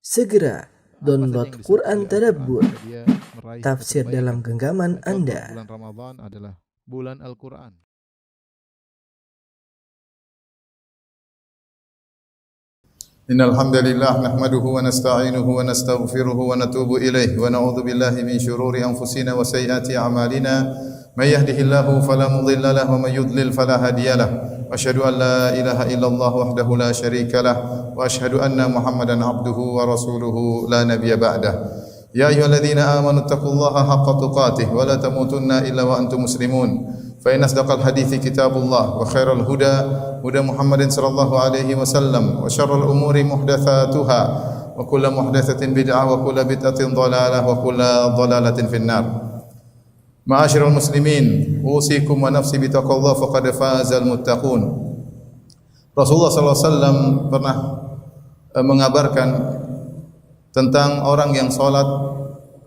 Segera download Quran Tadabbur, dia meraih tafsir kebaikan. dalam genggaman Contoh, Anda. Bulan Ramadan adalah bulan Al-Quran. إن الحمد لله نحمده ونستعينه ونستغفره ونتوب إليه ونعوذ بالله من شرور أنفسنا وسيئات أعمالنا من يهده الله فلا مضل له ومن يضلل فلا هادي له وأشهد أن لا إله إلا الله وحده لا شريك له وأشهد أن محمدا عبده ورسوله لا نبي بعده يا أيها الذين آمنوا اتقوا الله حق تقاته ولا تموتن إلا وأنتم مسلمون فإن أصدق الحديث كتاب الله وخير الهدى هدى محمد صلى الله عليه وسلم وشر الأمور محدثاتها وكل محدثة بدعة وكل بدعة ضلالة وكل ضلالة في النار. معاشر المسلمين أوصيكم ونفسي بتقوى الله فقد فاز المتقون. Rasulullah SAW pernah mengabarkan tentang orang yang salat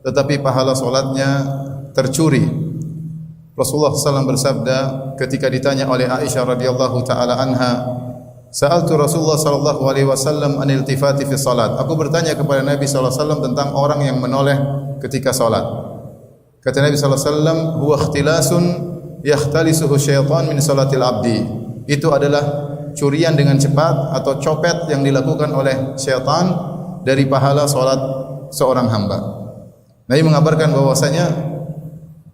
tetapi pahala salatnya tercuri. Rasulullah SAW bersabda ketika ditanya oleh Aisyah radhiyallahu taala anha, "Sa'altu Rasulullah sallallahu alaihi wasallam anil iltifati fi salat." Aku bertanya kepada Nabi sallallahu alaihi wasallam tentang orang yang menoleh ketika salat. Kata Nabi sallallahu alaihi wasallam, "Huwa ikhtilasun yakhtalisuhu syaitan min salatil abdi." Itu adalah curian dengan cepat atau copet yang dilakukan oleh syaitan dari pahala salat seorang hamba. Nabi mengabarkan bahwasanya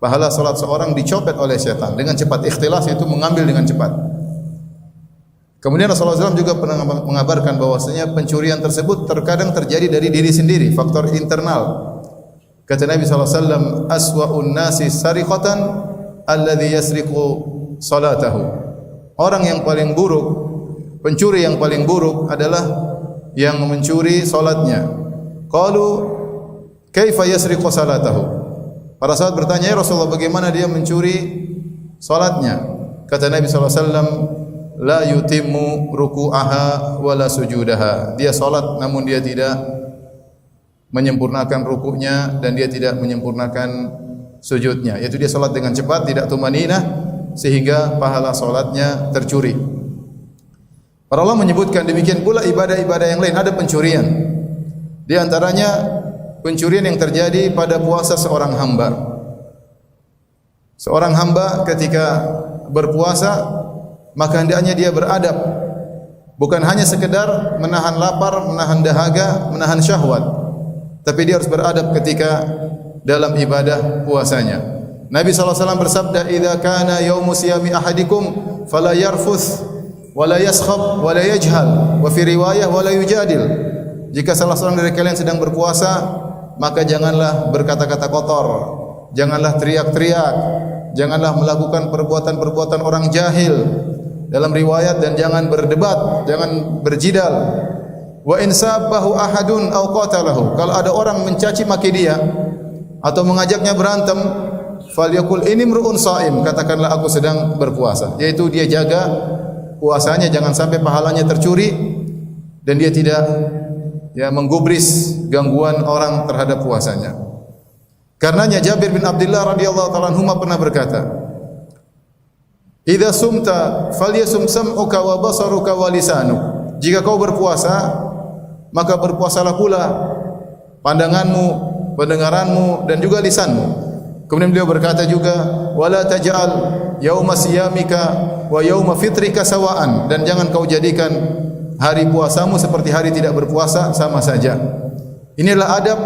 pahala salat seorang dicopet oleh syaitan dengan cepat. Ikhtilas itu mengambil dengan cepat. Kemudian Rasulullah SAW juga pernah mengabarkan bahwasanya pencurian tersebut terkadang terjadi dari diri sendiri, faktor internal. Kata Nabi SAW, "Aswa'un nasi sariqatan alladhi yasriqu salatahu." Orang yang paling buruk, pencuri yang paling buruk adalah yang mencuri salatnya. Qalu, "Kaifa yasriqu salatahu?" Para sahabat bertanya, "Ya Rasulullah, bagaimana dia mencuri salatnya?" Kata Nabi SAW, "La yutimmu ruku'aha wa la sujudaha." Dia salat namun dia tidak menyempurnakan rukuknya dan dia tidak menyempurnakan sujudnya. Yaitu dia salat dengan cepat, tidak tumaninah sehingga pahala salatnya tercuri. Para ulama menyebutkan demikian pula ibadah-ibadah yang lain ada pencurian. Di antaranya pencurian yang terjadi pada puasa seorang hamba. Seorang hamba ketika berpuasa maka hendaknya dia beradab, bukan hanya sekedar menahan lapar, menahan dahaga, menahan syahwat, tapi dia harus beradab ketika dalam ibadah puasanya. Nabi SAW bersabda, "Idza kana yaumu siyami ahadikum fala yarfuth wala yaskhab wala yajhal wa fi riwayah wala yujadil." Jika salah seorang dari kalian sedang berpuasa, maka janganlah berkata-kata kotor, janganlah teriak-teriak, janganlah melakukan perbuatan-perbuatan orang jahil dalam riwayat, dan jangan berdebat, jangan berjidal. Wa in sabbahu ahadun aw qatalahu, kalau ada orang mencaci maki dia atau mengajaknya berantem, falyaqul inni mru'un shaim, katakanlah aku sedang berpuasa, yaitu dia jaga puasanya jangan sampai pahalanya tercuri dan dia tidak menggubris gangguan orang terhadap puasanya. Karenanya Jabir bin Abdullah radhiyallahu ta'ala anhu pernah berkata, "Idza sumta falyasum sam'uka wa basaruka wa lisanuk." Jika kau berpuasa, maka berpuasalah pula pandanganmu, pendengaranmu dan juga lisanmu. Kemudian beliau berkata juga, "Wala taj'al yauma siyamika wa yauma fitrika sawaan." Dan jangan kau jadikan hari puasamu seperti hari tidak berpuasa, sama saja. Inilah adab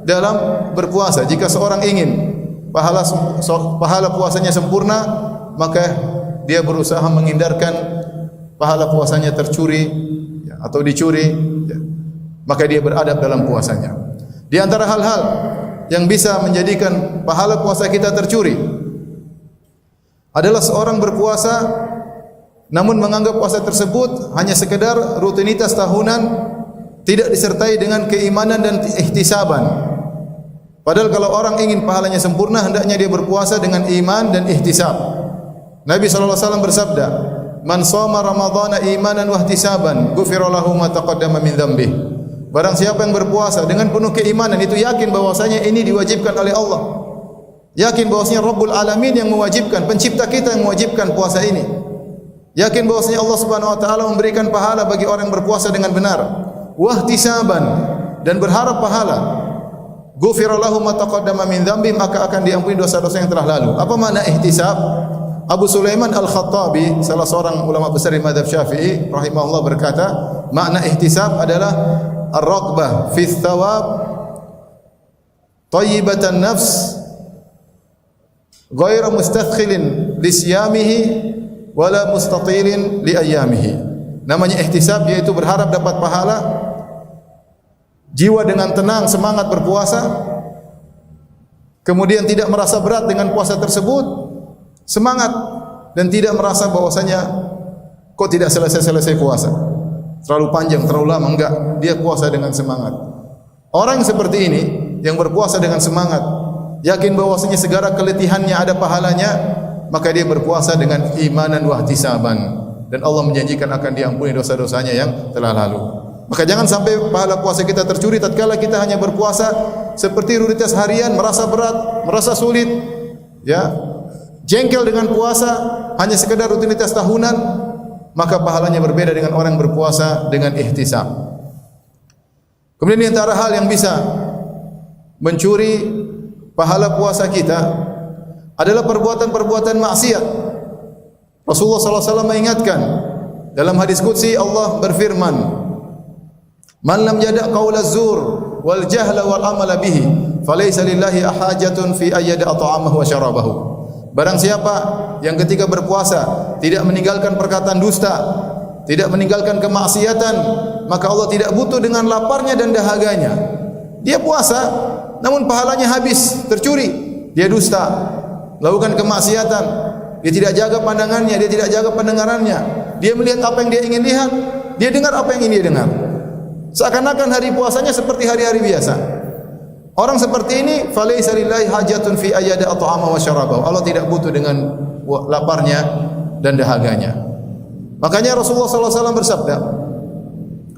dalam berpuasa. Jika seorang ingin pahala puasanya sempurna, maka dia berusaha menghindarkan pahala puasanya tercuri atau dicuri, maka dia beradab dalam puasanya. Di antara hal-hal yang bisa menjadikan pahala puasa kita tercuri adalah seorang berpuasa namun menganggap puasa tersebut hanya sekedar rutinitas tahunan, tidak disertai dengan keimanan dan ihtisaban. Padahal kalau orang ingin pahalanya sempurna, hendaknya dia berpuasa dengan iman dan ihtisab. Nabi SAW bersabda, "Man shoma ramadhana imanan wa ihtisaban, ghufira lahu ma taqaddama min dzambih." Barang siapa yang berpuasa dengan penuh keimanan, itu yakin bahwasanya ini diwajibkan oleh Allah. Yakin bahwasanya Rabbul Alamin yang mewajibkan, pencipta kita yang mewajibkan puasa ini. Yakin bahwasanya Allah Subhanahu wa taala memberikan pahala bagi orang yang berpuasa dengan benar. Wahtisaban, dan berharap pahala. Ghufira lahu ma taqaddama min dzambi, maka akan diampuni dosa-dosa yang telah lalu. Apa makna ihtisab? Abu Sulaiman Al-Khattabi, salah seorang ulama besar di mazhab Syafi'i rahimahullah, berkata, makna ihtisab adalah ar-raghbah fi thawab tayyibatan nafs ghairu mustathkhilin li siyamihi wala mustatilin li ayyamihi. Namanya ihtisab yaitu berharap dapat pahala, jiwa dengan tenang semangat berpuasa, kemudian tidak merasa berat dengan puasa tersebut, semangat dan tidak merasa bahwasanya kok tidak selesai-selesai puasa, terlalu panjang, terlalu lama. Enggak, dia puasa dengan semangat. Orang yang seperti ini, yang berpuasa dengan semangat, yakin bahwasanya segala keletihannya ada pahalanya, maka dia berpuasa dengan imanan wa ihtisaban, dan Allah menjanjikan akan diampuni dosa-dosanya yang telah lalu. Maka jangan sampai pahala puasa kita tercuri tatkala kita hanya berpuasa seperti rutinitas harian, merasa berat, merasa sulit, ya, jengkel dengan puasa, hanya sekedar rutinitas tahunan, maka pahalanya berbeda dengan orang yang berpuasa dengan ihtisab. Kemudian di antara hal yang bisa mencuri pahala puasa kita adalah perbuatan-perbuatan maksiat. Rasulullah SAW mengingatkan dalam hadis qudsi, Allah berfirman, "Man lam yada' qaula zur wal jahla wal amala bihi, falaysa lillahi hajatun fi ayyada ta'amahu wa syarabahu." Barang siapa yang ketika berpuasa tidak meninggalkan perkataan dusta, tidak meninggalkan kemaksiatan, maka Allah tidak butuh dengan laparnya dan dahaganya. Dia puasa, namun pahalanya habis, tercuri. Dia dusta, lakukan kemaksiatan, dia tidak jaga pandangannya, dia tidak jaga pendengarannya. Dia melihat apa yang dia ingin lihat, dia dengar apa yang ingin dia dengar. Seakan-akan hari puasanya seperti hari-hari biasa. Orang seperti ini, falaysa lillahi hajatun fi ayyada at'ama wa syarabahu. Allah tidak butuh dengan laparnya dan dahaganya. Makanya Rasulullah SAW bersabda,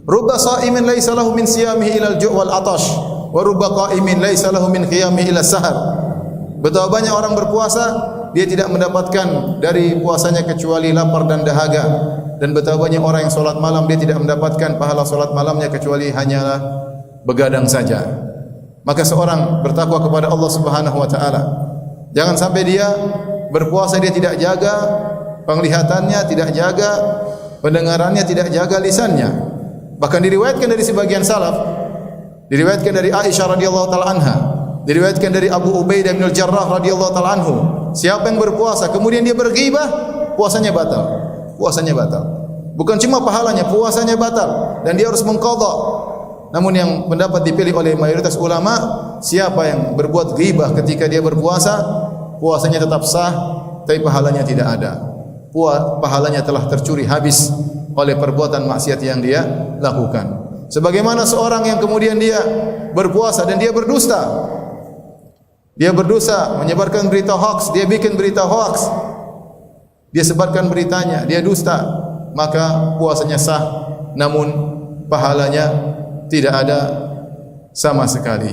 "Rubba sha'imin laisa lahu min siyamihi ilal ju' wal 'atash, wa rubba qa'imin laisa lahu min qiyamihi ila sahar." Betapa banyak orang berpuasa, dia tidak mendapatkan dari puasanya kecuali lapar dan dahaga. Dan betapa banyak orang yang salat malam, dia tidak mendapatkan pahala salat malamnya kecuali hanyalah begadang saja. Maka seorang bertakwa kepada Allah Subhanahu wa taala. Jangan sampai dia berpuasa dia tidak jaga penglihatannya, tidak jaga pendengarannya, tidak jaga lisannya. Bahkan diriwayatkan dari sebagian salaf, diriwayatkan dari Aisyah radhiyallahu taala anha, diriwayatkan dari Abu Ubaidah bin Al-Jarrah radhiyallahu taala anhu, siapa yang berpuasa kemudian dia berghibah, puasanya batal. Puasanya batal. Bukan cuma pahalanya, puasanya batal dan dia harus mengqadha. Namun yang pendapat dipilih oleh mayoritas ulama, siapa yang berbuat ghibah ketika dia berpuasa, puasanya tetap sah, tapi pahalanya tidak ada. Pahalanya telah tercuri habis oleh perbuatan maksiat yang dia lakukan. Sebagaimana seorang yang kemudian dia berpuasa dan dia berdusta. Dia berdosa, menyebarkan berita hoax, dia bikin berita hoax. Dia sebarkan beritanya, dia dusta, maka puasanya sah, namun pahalanya tidak ada sama sekali.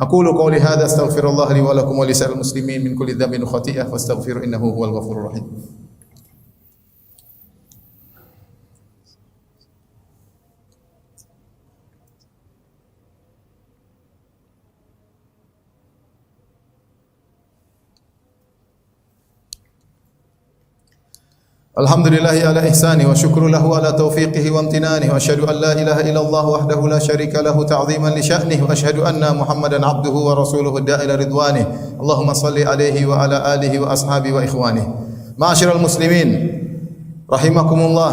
Aqulu qawli hadza astaghfirullah li wa lakum wa lisa'il muslimin min kulli dhanbin wa khati'ah fastaghfiru innahu huwal ghafurur rahim. Alhamdulillahi ala ihsani wa syukru lahu ala taufiqihi wa amtinani wa asyhadu an la ilaha illallah wahdahu la syarika lahu ta'ziman li sya'nihi wa asyhadu anna Muhammadan abduhu wa rasuluhu da'ila ridwanihi. Allahumma salli alaihi wa ala alihi wa ashabihi wa ikhwanihi. Ma'asyiral muslimin rahimakumullah.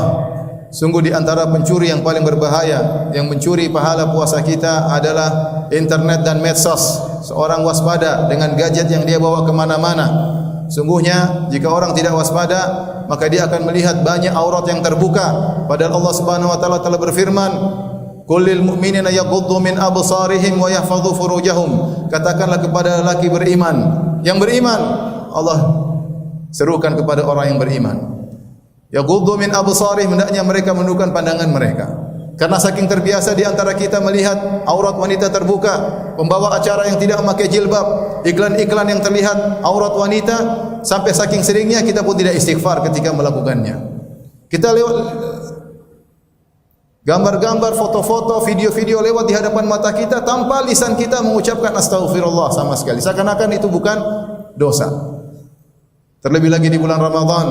Sungguh di antara pencuri yang paling berbahaya yang mencuri pahala puasa kita adalah internet dan medsos. Seorang waspada dengan gadget yang dia bawa kemana-mana. Sungguhnya jika orang tidak waspada, maka dia akan melihat banyak aurat yang terbuka. Padahal Allah Subhanahu wa taala telah berfirman, "Qul lil mu'minina yaghuddu min absarihim wa yahfadhu furujahum." Katakanlah kepada lelaki beriman, yang beriman, Allah serukan kepada orang yang beriman. Yaghuddu min absarihim, hendaknya mereka menundukkan pandangan mereka. Karena saking terbiasa di antara kita melihat aurat wanita terbuka, pembawa acara yang tidak memakai jilbab, iklan-iklan yang terlihat aurat wanita, sampai saking seringnya kita pun tidak istighfar ketika melakukannya. Kita Gambar-gambar, foto-foto, video-video lewat di hadapan mata kita tanpa lisan kita mengucapkan astaghfirullah sama sekali. Seakan-akan itu bukan dosa. Terlebih lagi di bulan Ramadan,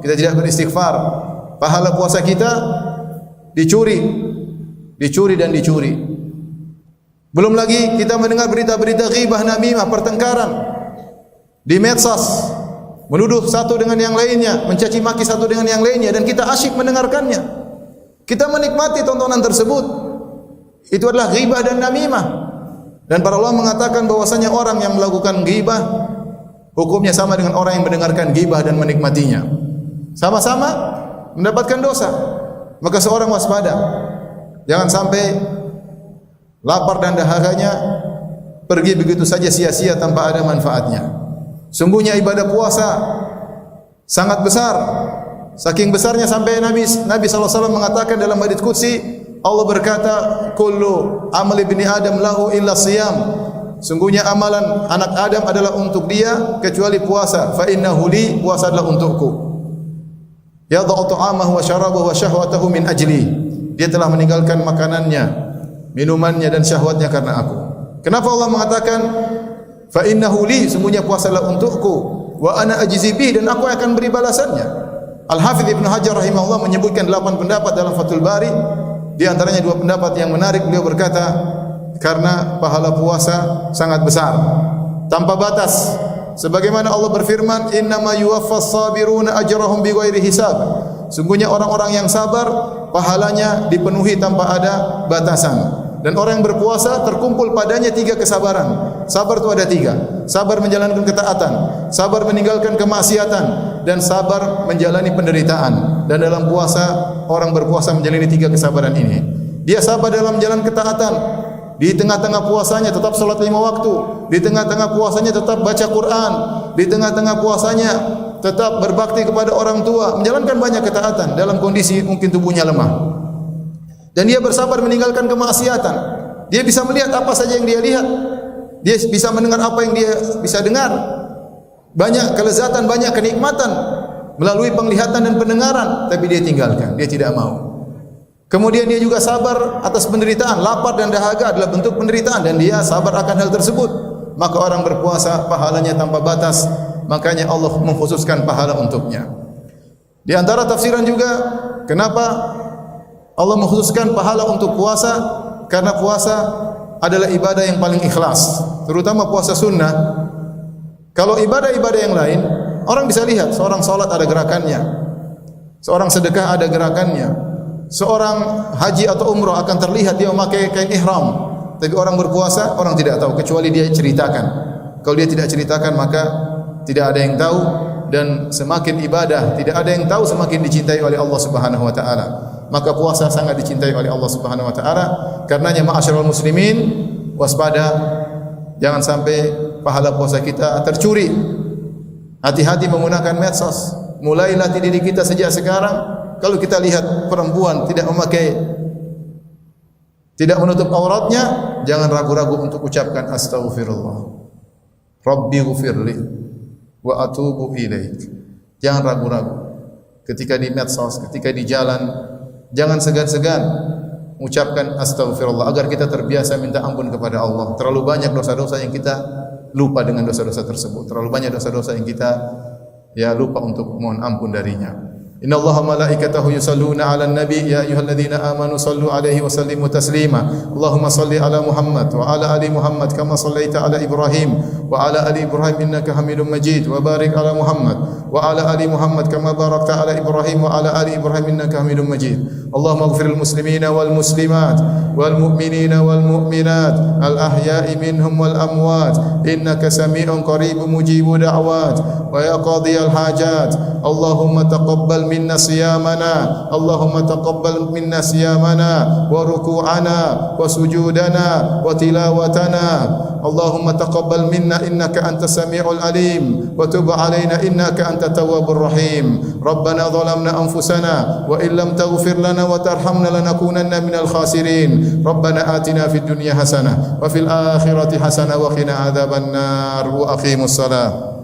kita tidak beristighfar. Pahala puasa kita dicuri dan dicuri. Belum lagi kita mendengar berita-berita ghibah, namimah, pertengkaran di medsos, menuduh satu dengan yang lainnya, mencaci maki satu dengan yang lainnya, dan kita asyik mendengarkannya. Kita menikmati tontonan tersebut. Itu adalah ghibah dan namimah. Dan para ulama mengatakan bahwasanya orang yang melakukan ghibah hukumnya sama dengan orang yang mendengarkan ghibah dan menikmatinya. Sama-sama mendapatkan dosa. Maka seorang waspada. Jangan sampai lapar dan dahaganya pergi begitu saja sia-sia tanpa ada manfaatnya. Sungguhnya ibadah puasa sangat besar. Saking besarnya sampai Nabi SAW mengatakan dalam hadits qudsi, Allah berkata, kullu amal ibni Adam lahu illa siyam. Sungguhnya amalan anak Adam adalah untuk dia kecuali puasa. Fa innahu li, puasa adalah untukku. Yadha'u ta'amahu wa syarabahu wa syahwatahu min ajli. Dia telah meninggalkan makanannya, minumannya dan syahwatnya karena aku. Kenapa Allah mengatakan fa innahu li, sungguhnya puasa adalah untukku, wa ana ajzi bih, dan aku akan beri balasannya. Al-Hafidz Ibnu Hajar rahimahullah menyebutkan 8 pendapat dalam Fathul Bari. Di antaranya 2 pendapat yang menarik. Beliau berkata, karena pahala puasa sangat besar, tanpa batas. Sebagaimana Allah berfirman, innama yuwaffas sabiruna ajrahum bighairi hisab. Sungguhnya orang-orang yang sabar pahalanya dipenuhi tanpa ada batasan. Dan orang yang berpuasa terkumpul padanya 3 kesabaran. Sabar itu ada 3. Sabar menjalankan ketaatan, sabar meninggalkan kemaksiatan, dan sabar menjalani penderitaan. Dan dalam puasa, orang berpuasa menjalani 3 kesabaran ini. Dia sabar dalam jalan ketaatan. Di tengah-tengah puasanya tetap salat 5 waktu. Di tengah-tengah puasanya tetap baca Quran. Di tengah-tengah puasanya tetap berbakti kepada orang tua, menjalankan banyak ketaatan dalam kondisi mungkin tubuhnya lemah. Dan dia bersabar meninggalkan kemaksiatan. Dia bisa melihat apa saja yang dia lihat. Dia bisa mendengar apa yang dia bisa dengar. Banyak kelezatan, banyak kenikmatan melalui penglihatan dan pendengaran, tapi dia tinggalkan, dia tidak mau. Kemudian dia juga sabar atas penderitaan. Lapar dan dahaga adalah bentuk penderitaan, dan dia sabar akan hal tersebut. Maka orang berpuasa pahalanya tanpa batas. Makanya Allah mengkhususkan pahala untuknya. Di antara tafsiran juga, kenapa Allah mengkhususkan pahala untuk puasa? Karena puasa adalah ibadah yang paling ikhlas, terutama puasa sunnah. Kalau ibadah-ibadah yang lain, orang bisa lihat, seorang salat ada gerakannya, seorang sedekah ada gerakannya, seorang haji atau umrah akan terlihat dia memakai kain ihram. Tapi orang berpuasa, orang tidak tahu kecuali dia ceritakan. Kalau dia tidak ceritakan, maka tidak ada yang tahu, dan semakin ibadah tidak ada yang tahu, semakin dicintai oleh Allah Subhanahu wa taala. Maka puasa sangat dicintai oleh Allah Subhanahu wa taala. Karenanya ma'asyiral muslimin, waspada, jangan sampai pahala puasa kita tercuri. Hati-hati menggunakan medsos. Mulai latih diri kita sejak sekarang. Kalau kita lihat perempuan tidak menutup auratnya, jangan ragu-ragu untuk ucapkan astaghfirullah. Rabbi ghfirli wa atubu ilaik. Jangan ragu-ragu. Ketika di medsos, ketika di jalan, jangan segan-segan ucapkan astaghfirullah agar kita terbiasa minta ampun kepada Allah. Terlalu banyak dosa-dosa yang kita lupa dengan dosa-dosa tersebut. Terlalu banyak dosa-dosa yang kita lupa untuk mohon ampun darinya. Inna Allaha malaikatahu yusalluna 'alan nabi ya ayyuhalladzina amanu sallu 'alaihi wa sallimu taslima. Allahumma salli 'ala Muhammad wa 'ala ali Muhammad kama sallaita 'ala Ibrahim wa 'ala ali Ibrahim innaka Hamidum Majid, wa barik 'ala Muhammad wa 'ala ali Muhammad kama barakta 'ala Ibrahim wa 'ala ali Ibrahim innaka Hamidum Majid. Allahumma ighfir lil muslimina wal muslimat wal mu'minina wal mu'minat al ahya'i minhum wal amwat innaka sami'un qaribun mujibud da'wat wa ya qadhiyal hajat. Allahumma taqabbal minna siyamana, Allahumma taqabbal minna siyamana wa ruku'ana wa sujudana wa tilawatana. Allahumma taqabbal minna innaka antas sami'ul alim wa tub 'alaina innaka antat tawwabur rahim. Rabbana zalamna anfusana wa illam taghfir lana wa tarhamna lanakunanna minal khasirin. Rabbana atina fid dunya hasanah wa fil akhirati hasanah wa qina adzabannar. Wa aqimus salah.